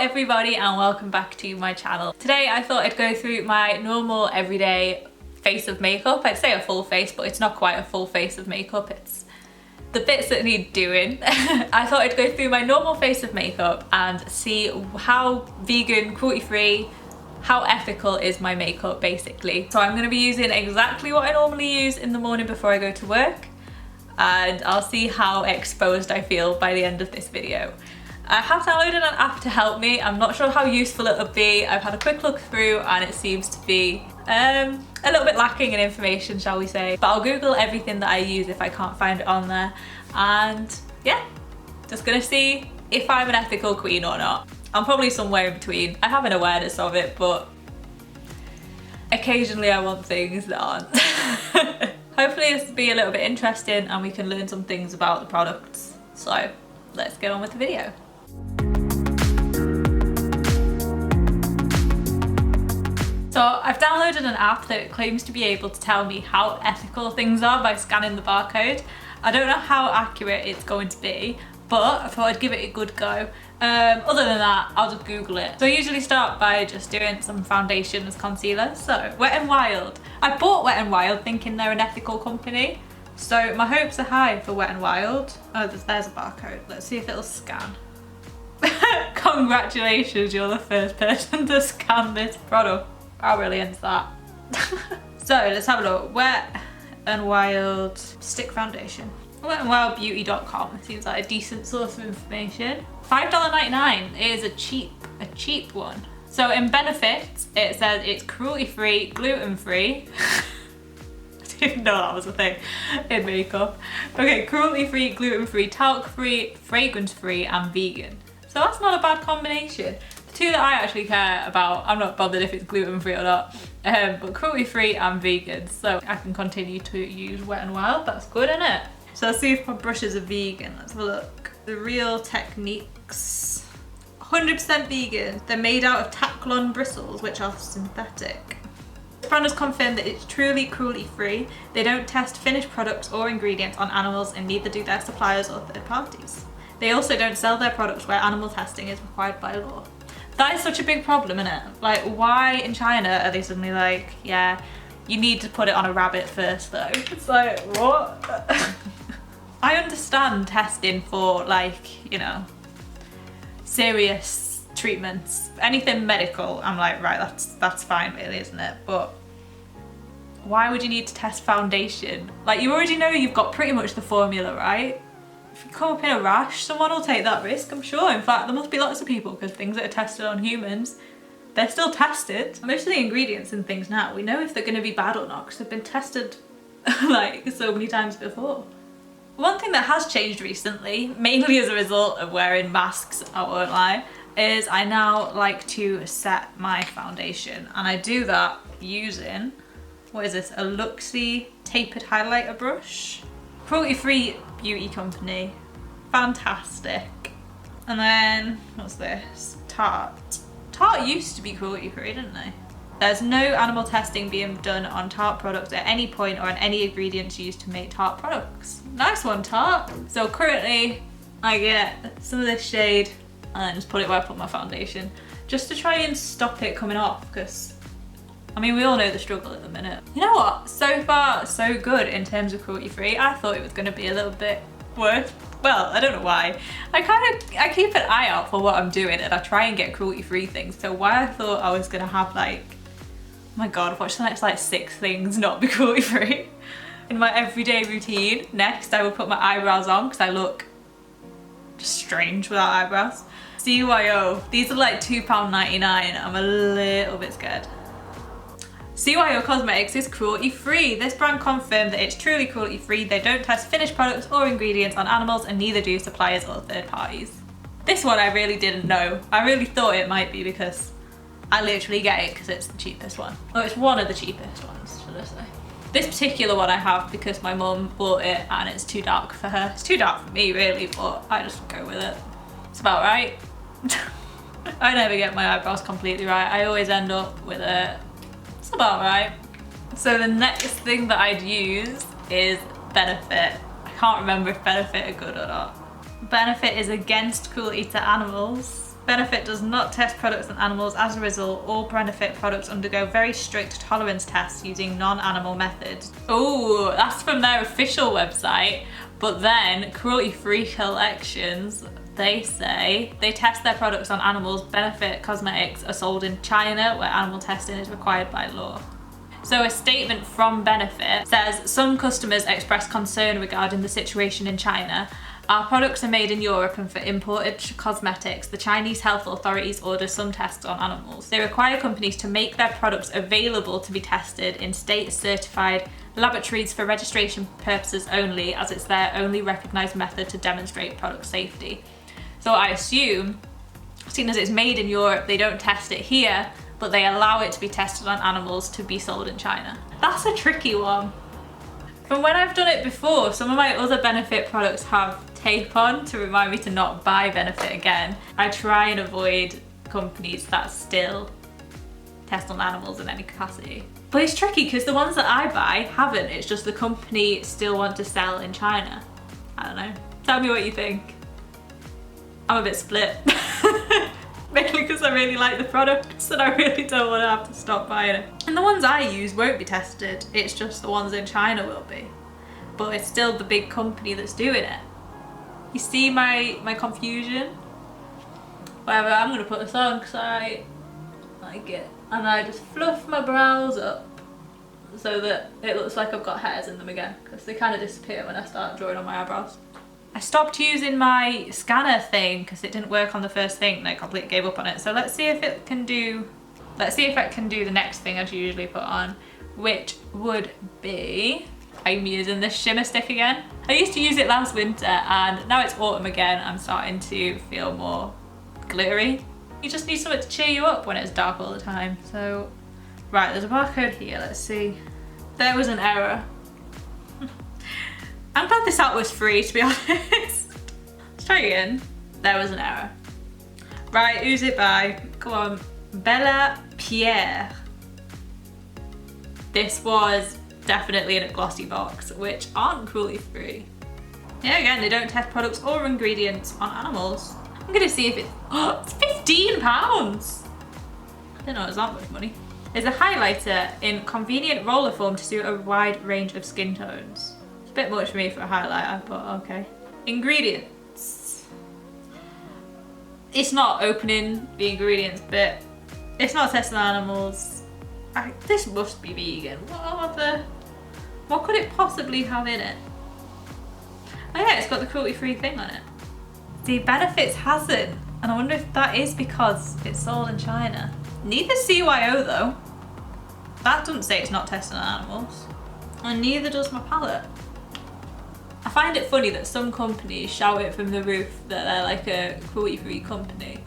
everybody and welcome back to my channel. Today I thought I'd go through my normal everyday face of makeup. I'd say a full face, but it's not quite a full face of makeup. It's the bits that need doing. I thought I'd go through my normal face of makeup and see how vegan, cruelty-free, how ethical is my makeup basically. So I'm going to be using exactly what I normally use in the morning before I go to work, and I'll see how exposed I feel by the end of this video. I have downloaded an app to help me. I'm not sure how useful it'll be. I've had a quick look through and it seems to be a little bit lacking in information, shall we say. But I'll Google everything that I use if I can't find it on there. And yeah, just gonna see if I'm an ethical queen or not. I'm probably somewhere in between. I have an awareness of it, but occasionally I want things that aren't. Hopefully this will be a little bit interesting and we can learn some things about the products. So let's get on with the video. So I've downloaded an app that claims to be able to tell me how ethical things are by scanning the barcode. I don't know how accurate it's going to be, but I thought I'd give it a good go. Other than that, I'll just Google it. So I usually start by just doing some foundation as concealer. So Wet n Wild. I bought Wet n Wild thinking they're an ethical company. So my hopes are high for Wet n Wild. Oh, there's a barcode. Let's see if it'll scan. Congratulations, you're the first person to scan this product. How brilliant is that? So let's have a look. Wet n Wild stick foundation. wetnwildbeauty.com seems like a decent source of information. $5.99 is a cheap one. So in benefits, it says it's cruelty-free, gluten-free. I didn't know that was a thing in makeup. Okay, cruelty-free, gluten-free, talc-free, fragrance-free, and vegan. So that's not a bad combination. The two that I actually care about, I'm not bothered if it's gluten-free or not, but cruelty-free and vegan. So I can continue to use Wet n Wild. That's good, isn't it? So let's see if my brushes are vegan. Let's have a look. The Real Techniques. 100% vegan. They're made out of Taklon bristles, which are synthetic. The brand has confirmed that it's truly cruelty-free. They don't test finished products or ingredients on animals, and neither do their suppliers or third parties. They also don't sell their products where animal testing is required by law. That is such a big problem, isn't it? Like, why in China are they suddenly like, yeah, you need to put it on a rabbit first though? It's like, what? I understand testing for, like, you know, serious treatments. Anything medical, I'm like, right, that's fine really, isn't it? But why would you need to test foundation? Like, you already know you've got pretty much the formula, right? If you come up in a rash, someone will take that risk, I'm sure. In fact, there must be lots of people, because things that are tested on humans, they're still tested. Most of the ingredients in things now, we know if they're going to be bad or not, because they've been tested like so many times before. One thing that has changed recently, mainly as a result of wearing masks, I won't lie, is I now like to set my foundation, and I do that using, what is this, a Luxie tapered highlighter brush. Cruelty-free beauty company, fantastic. And then, what's this? Tarte. Tarte used to be cruelty-free, didn't they? There's no animal testing being done on Tarte products at any point or on any ingredients used to make Tarte products. Nice one, Tarte. So currently I get some of this shade and then just put it where I put my foundation, just to try and stop it coming off, because I mean, we all know the struggle at the minute. You know what? So far, so good in terms of cruelty-free. I thought it was going to be a little bit worse. Well, I don't know why. I keep an eye out for what I'm doing and I try and get cruelty-free things. So why I thought I was going to have like, oh my god, watch the next like 6 things not be cruelty-free. In my everyday routine, next I will put my eyebrows on because I look just strange without eyebrows. CYO. These are like £2.99. I'm a little bit scared. CYO Cosmetics is cruelty-free. This brand confirmed that it's truly cruelty-free. They don't test finished products or ingredients on animals, and neither do suppliers or third parties. This one I really didn't know. I really thought it might be because I literally get it because it's the cheapest one. Oh, it's one of the cheapest ones, should I say. This particular one I have because my mum bought it and it's too dark for her. It's too dark for me really, but I just go with it. It's about right. I never get my eyebrows completely right. I always end up with it. It's about right. So the next thing that I'd use is Benefit. can't remember if Benefit are good or not. Benefit is against cruelty to animals. Benefit does not test products on animals. As a result, all Benefit products undergo very strict tolerance tests using non-animal methods. Oh, that's from their official website. But then, cruelty-free collections, they say they test their products on animals. Benefit Cosmetics are sold in China, where animal testing is required by law. So a statement from Benefit says, some customers express concern regarding the situation in China. Our products are made in Europe, and for imported cosmetics, the Chinese health authorities order some tests on animals. They require companies to make their products available to be tested in state-certified laboratories for registration purposes only, as it's their only recognised method to demonstrate product safety. So I assume, seeing as it's made in Europe, they don't test it here, but they allow it to be tested on animals to be sold in China. That's a tricky one. From when I've done it before, some of my other Benefit products have tape on to remind me to not buy Benefit again. I try and avoid companies that still test on animals in any capacity. But it's tricky because the ones that I buy haven't, it's just the company still want to sell in China. I don't know. Tell me what you think. I'm a bit split. Mainly because I really like the products and I really don't want to have to stop buying it. And the ones I use won't be tested, it's just the ones in China will be. But it's still the big company that's doing it. You see my confusion? Whatever, I'm gonna put this on because I like it. And I just fluff my brows up so that it looks like I've got hairs in them again, because they kind of disappear when I start drawing on my eyebrows. I stopped using my scanner thing because it didn't work on the first thing and I completely gave up on it. So let's see if it can do, the next thing I'd usually put on, which would be, I'm using this shimmer stick again. I used to use it last winter and now it's autumn again. I'm starting to feel more glittery. You just need something to cheer you up when it's dark all the time. So, right, there's a barcode here, let's see. There was an error. I'm glad this app was free, to be honest. Let's try again. There was an error. Right, who's it by? Come on. Bella Pierre. This was definitely in a glossy box, which aren't cruelty free. Yeah, again, they don't test products or ingredients on animals. I'm gonna see if it's, oh, it's £15. I didn't know it was that much money. There's a highlighter in convenient roller form to suit a wide range of skin tones. It's a bit much for me for a highlighter, but okay. Ingredients. It's not opening the ingredients bit. It's not testing on animals. This must be vegan. What could it possibly have in it? Oh yeah, it's got the cruelty-free thing on it. The Benefits hasn't, and I wonder if that is because it's sold in China. Neither CYO though. That doesn't say it's not testing on animals. And neither does my palette. I find it funny that some companies shout it from the roof that they're like a cruelty-free company.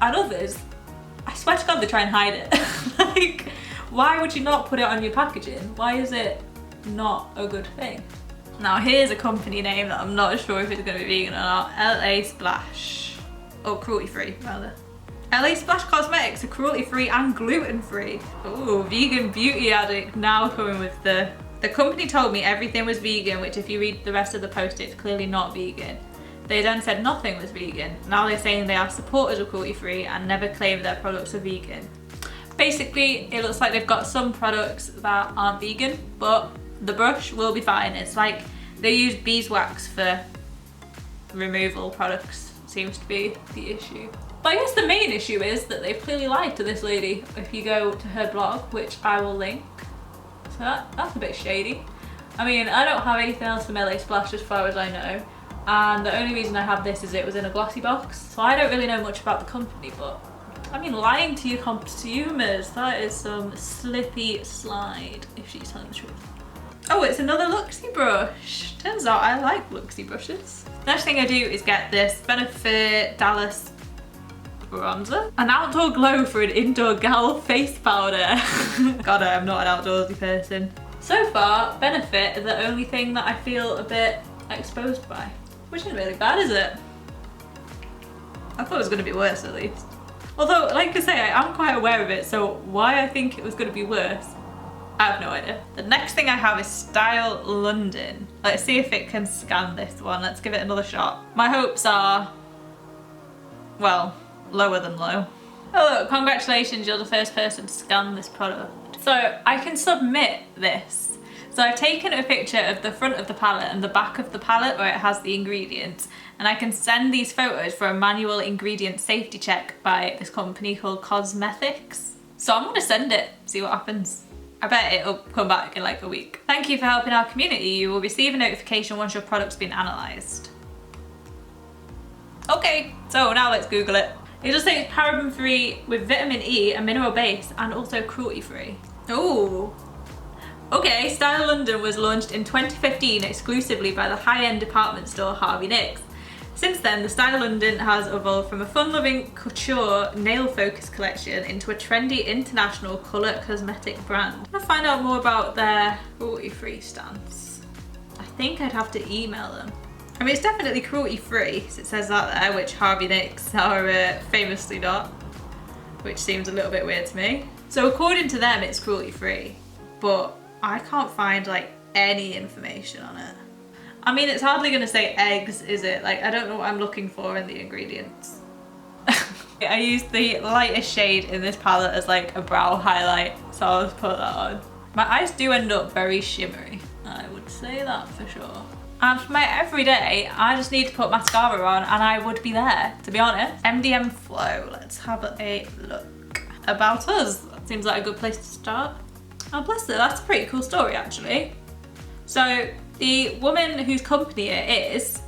And others, I swear to God, they try and hide it. Like, why would you not put it on your packaging? Why is it not a good thing? Now here's a company name that I'm not sure if it's going to be vegan or not. LA Splash. Oh, cruelty-free rather. LA Splash Cosmetics are cruelty-free and gluten-free. Ooh, vegan beauty addict now coming with the company told me everything was vegan, which if you read the rest of the post, it's clearly not vegan. They then said nothing was vegan. Now they're saying they are supporters of cruelty-free and never claim their products are vegan. Basically, it looks like they've got some products that aren't vegan, but the brush will be fine. It's like they use beeswax for removal products, seems to be the issue. But I guess the main issue is that they've clearly lied to this lady if you go to her blog, which I will link. So that's a bit shady. I mean, I don't have anything else from LA Splash as far as I know, and the only reason I have this is it was in a glossy box, so I don't really know much about the company, but I mean, lying to your consumers, that is some slippy slide if she's telling the truth. Oh, it's another Luxie brush. Turns out I like Luxie brushes. Next thing I do is get this Benefit Dallas bronzer. An outdoor glow for an indoor gal face powder. God, I'm not an outdoorsy person. So far, Benefit is the only thing that I feel a bit exposed by. Which isn't really bad, is it? I thought it was going to be worse at least. Although, like I say, I am quite aware of it, so why I think it was going to be worse, I have no idea. The next thing I have is Style London. Let's see if it can scan this one. Let's give it another shot. My hopes are, well, lower than low. Oh look, congratulations, you're the first person to scan this product. So I can submit this. So I've taken a picture of the front of the palette and the back of the palette where it has the ingredients, and I can send these photos for a manual ingredient safety check by this company called Cosmethics. So I'm gonna send it, see what happens. I bet it'll come back in like a week. Thank you for helping our community. You will receive a notification once your product's been analysed. Okay, so now let's Google it. It just says paraben free with vitamin E, a mineral base, and also cruelty free. Ooh. Okay, Style London was launched in 2015 exclusively by the high-end department store Harvey Nicks. Since then, the Style London has evolved from a fun-loving couture nail-focused collection into a trendy international colour cosmetic brand. I'm gonna find out more about their cruelty-free stance. I think I'd have to email them. I mean, it's definitely cruelty-free, so it says that there, which Harvey Nicks are famously not, which seems a little bit weird to me. So according to them, it's cruelty-free, but I can't find like any information on it. I mean, it's hardly gonna say eggs, is it? Like, I don't know what I'm looking for in the ingredients. I used the lightest shade in this palette as like a brow highlight, so I'll just put that on. My eyes do end up very shimmery, I would say that for sure. And for my everyday, I just need to put mascara on and I would be there, to be honest. MDM Flow, let's have a look. About Us, that seems like a good place to start. Oh bless her, that's a pretty cool story actually. So the woman whose company it is,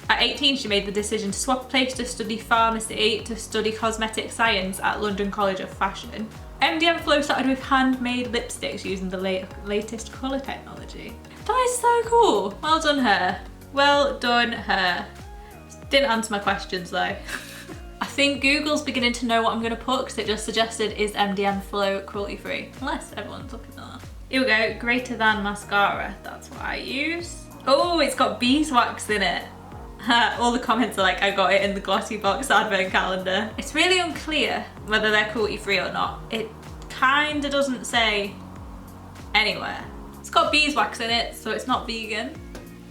at 18 she made the decision to swap place to study pharmacy to study cosmetic science at London College of Fashion. MDM Flow started with handmade lipsticks using the latest colour technology. That is so cool, well done her. Well done her. Didn't answer my questions though. I think Google's beginning to know what I'm going to put because it just suggested is MDM Flow cruelty free, unless everyone's looking at that. Here we go, greater than mascara, that's what I use. Oh, it's got beeswax in it. All the comments are like, I got it in the Glossy Box advent calendar. It's really unclear whether they're cruelty free or not. It kinda doesn't say anywhere. It's got beeswax in it, so it's not vegan.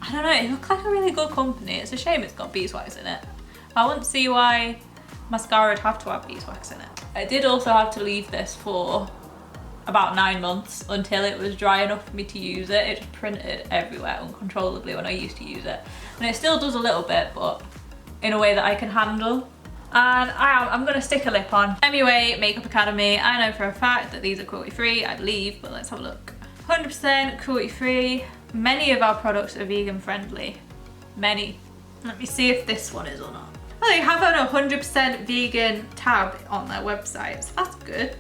I don't know, it looks like a really good company. It's a shame it's got beeswax in it. I wouldn't see why mascara would have to have beeswax in it. I did also have to leave this for about 9 months until it was dry enough for me to use it. It just printed everywhere uncontrollably when I used to use it. And it still does a little bit, but in a way that I can handle. And I'm gonna stick a lip on. MUA Makeup Academy, I know for a fact that these are cruelty free, I believe, but let's have a look. 100% cruelty free. Many of our products are vegan friendly. Many. Let me see if this one is or not. Oh, they have an 100% vegan tab on their website, so that's good.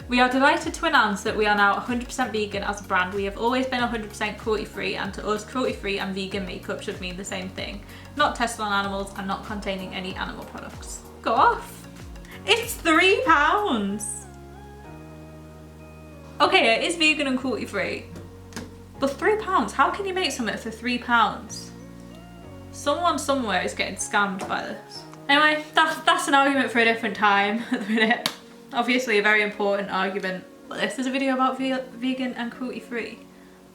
We are delighted to announce that we are now 100% vegan as a brand. We have always been 100% cruelty free, and to us cruelty free and vegan makeup should mean the same thing. Not tested on animals and not containing any animal products. Go off. It's £3. Okay, it is vegan and cruelty free, but £3, how can you make something for £3? Someone somewhere is getting scammed by this. Anyway, that's an argument for a different time at the minute. Obviously a very important argument, but this is a video about vegan and cruelty free.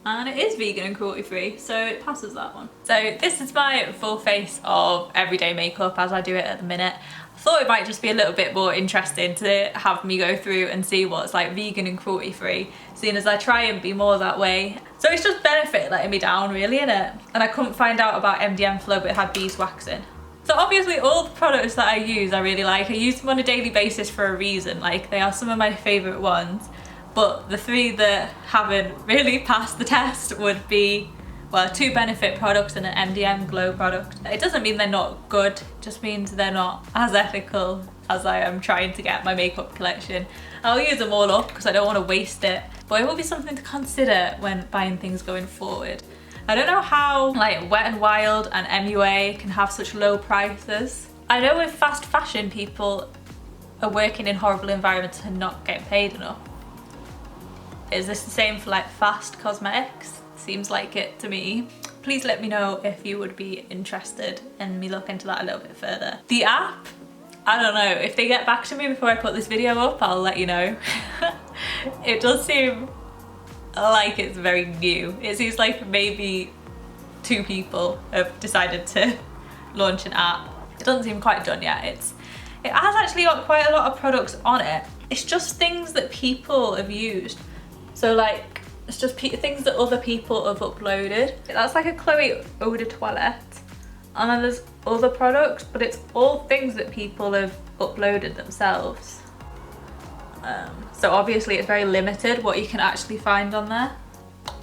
And it is vegan and cruelty free, so it passes that one. So this is my full face of everyday makeup as I do it at the minute. I thought it might just be a little bit more interesting to have me go through and see what's like vegan and cruelty free, seeing as I try and be more that way. So it's just benefit letting me down really, innit? And I couldn't find out about MDM Flow, but it had beeswax in. So obviously all the products that I use I really like. I use them on a daily basis for a reason, like they are some of my favourite ones. But the 3 that haven't really passed the test would be, well, 2 Benefit products and an MDM Glow product. It doesn't mean they're not good, it just means they're not as ethical as I am trying to get my makeup collection. I'll use them all up because I don't want to waste it, but it will be something to consider when buying things going forward. I don't know how like Wet n Wild and MUA can have such low prices. I know with fast fashion people are working in horrible environments and not getting paid enough. Is this the same for like fast cosmetics? Seems like it to me. Please let me know if you would be interested in me look into that a little bit further. The app, I don't know, if they get back to me before I put this video up, I'll let you know. It does seem like it's very new. It seems like maybe 2 people have decided to launch an app. It doesn't seem quite done yet. It has actually got quite a lot of products on it. It's just things that people have used. So like, it's just things that other people have uploaded. That's like a Chloe Eau de Toilette. And then there's other products, but it's all things that people have uploaded themselves. So obviously it's very limited what you can actually find on there.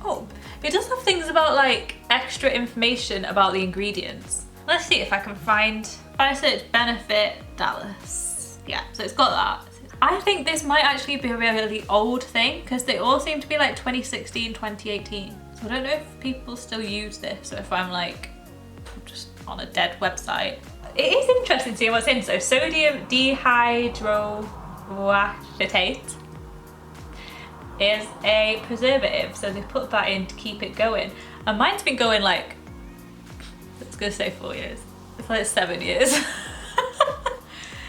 Oh, it does have things about like extra information about the ingredients. Let's see if I can find, if I search Benefit Dallas. Yeah, so it's got that. I think this might actually be a really old thing because they all seem to be like 2016, 2018. So I don't know if people still use this or if I'm like just on a dead website. It is interesting seeing what's in. So sodium dihydroacetate is a preservative, so they put that in to keep it going. And mine's been going like, it's gonna say 4 years. It's like 7 years.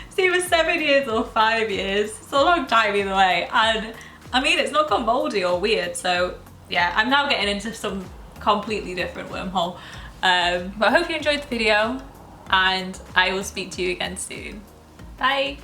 It's either 7 years or 5 years. It's a long time either way. And I mean, it's not gone moldy or weird. So yeah, I'm now getting into some completely different wormhole. But I hope you enjoyed the video and I will speak to you again soon. Bye.